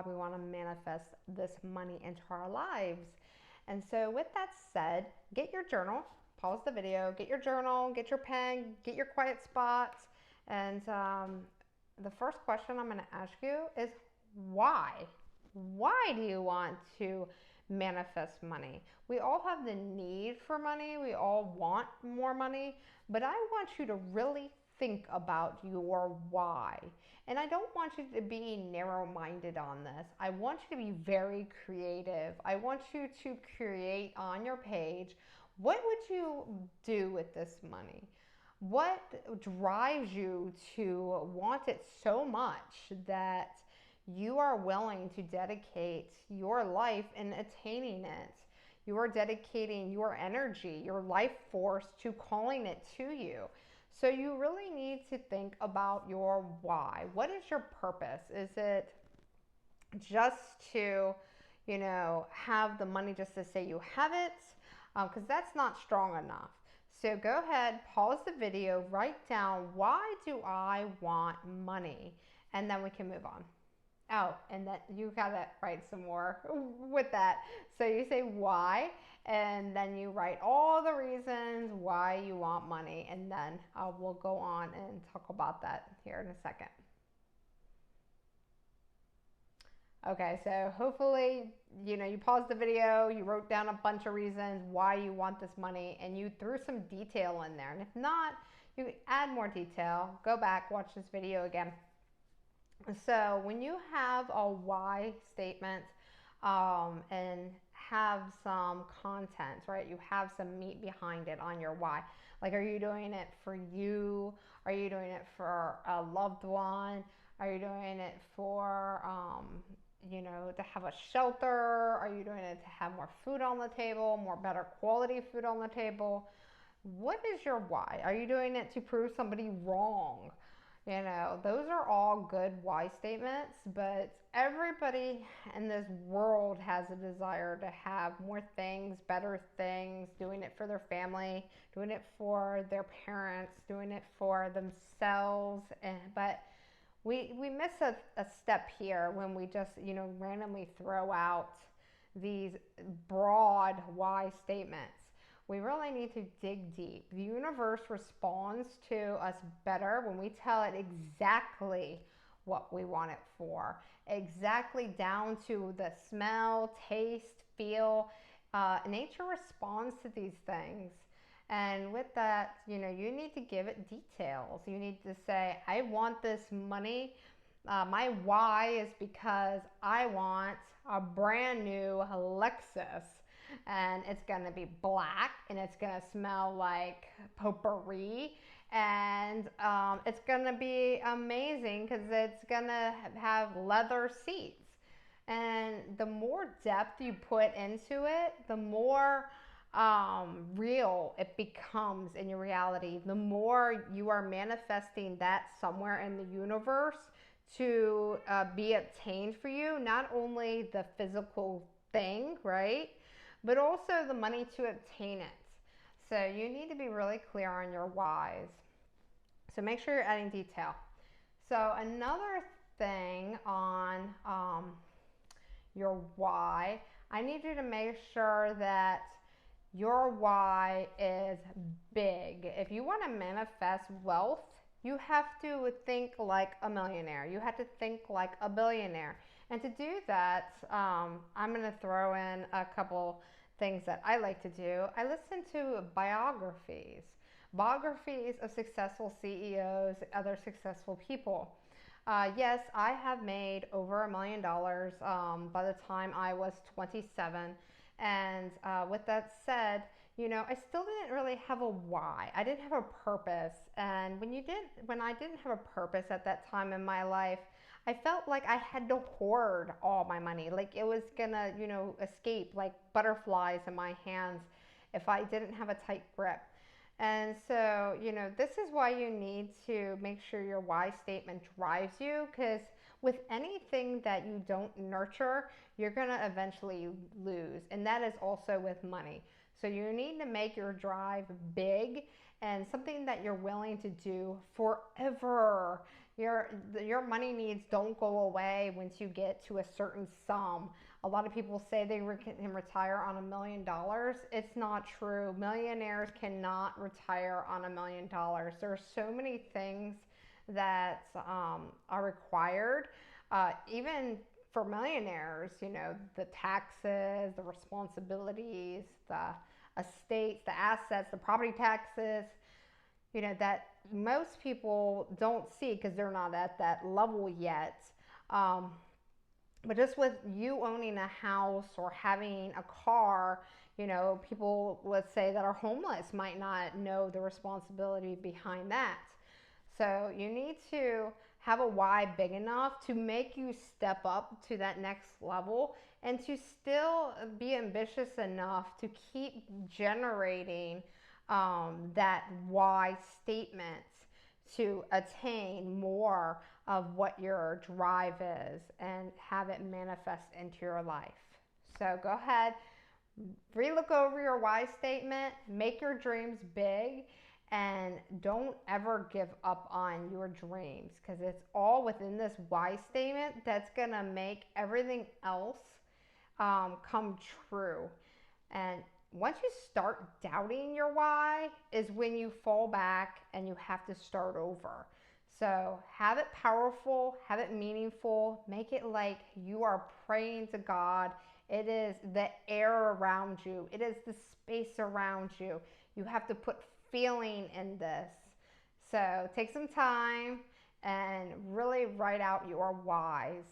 we want to manifest this money into our lives. And so, with that said, get your journal, pause the video, get your journal, get your pen, get your quiet spot. And the first question I'm going to ask you is why? Why do you want to manifest money? We all have the need for money, we all want more money, but I want you to really think about your why. And I don't want you to be narrow minded on this. I want you to be very creative. I want you to create on your page, what would you do with this money? What drives you to want it so much that you are willing to dedicate your life in attaining it? You are dedicating your energy, your life force to calling it to you. So you really need to think about your why. What is your purpose? Is it just to, have the money just to say you have it? Because that's not strong enough. So go ahead, pause the video, write down, why do I want money? And then we can move on. Oh, and that you gotta write some more with that. So you say why, and then you write all the reasons why you want money, and then we'll go on and talk about that here in a second. Okay, so hopefully, you paused the video, you wrote down a bunch of reasons why you want this money, and you threw some detail in there. And if not, you add more detail, go back, watch this video again. So when you have a why statement and have some content, right? You have some meat behind it on your why. Like, are you doing it for you? Are you doing it for a loved one? Are you doing it for, to have a shelter? Are you doing it to have more food on the table, more better quality food on the table? What is your why? Are you doing it to prove somebody wrong? Those are all good why statements, but everybody in this world has a desire to have more things, better things, doing it for their family, doing it for their parents, doing it for themselves. But we miss a step here when we just, randomly throw out these broad why statements. We really need to dig deep. The universe responds to us better when we tell it exactly what we want it for, exactly down to the smell, taste, feel. Nature responds to these things. And with that, you need to give it details. You need to say, I want this money. My why is because I want a brand new Lexus, and it's gonna be black, and it's gonna smell like potpourri, and it's gonna be amazing because it's gonna have leather seats. And the more depth you put into it, the more real it becomes in your reality. The more you are manifesting that somewhere in the universe to be obtained for you, not only the physical thing, right? But also the money to obtain it. So you need to be really clear on your whys. So make sure you're adding detail. So another thing on your why, I need you to make sure that your why is big. If you want to manifest wealth, you have to think like a millionaire. You have to think like a billionaire. And to do that, I'm going to throw in a couple things that I like to do. I listen to biographies of successful CEOs, other successful people. Yes, I have made over $1 million by the time I was 27. And with that said, I still didn't really have a why. I didn't have a purpose. And when I didn't have a purpose at that time in my life, I felt like I had to hoard all my money. Like it was gonna, escape like butterflies in my hands if I didn't have a tight grip. And so, this is why you need to make sure your why statement drives you, because with anything that you don't nurture, you're going to eventually lose. And that is also with money. So you need to make your drive big and something that you're willing to do forever. Your money needs don't go away once you get to a certain sum. A lot of people say they can retire on $1 million. It's not true. Millionaires cannot retire on $1 million. There are so many things that are required, even for millionaires. You know, the taxes, the responsibilities, the estates, the assets, the property taxes, you know, that most people don't see because they're not at that level yet. Um, but just with you owning a house or having a car, you know, people, let's say, that are homeless might not know the responsibility behind that. So you need to have a why big enough to make you step up to that next level and to still be ambitious enough to keep generating that why statement to attain more of what your drive is and have it manifest into your life. So go ahead, relook over your why statement, make your dreams big, and don't ever give up on your dreams because it's all within this why statement that's going to make everything else come true. And once you start doubting your why is when you fall back and you have to start over. So have it powerful, have it meaningful, make it like you are praying to God. It is the air around you, it is the space around you. You have to put feeling in this. So take some time and really write out your whys.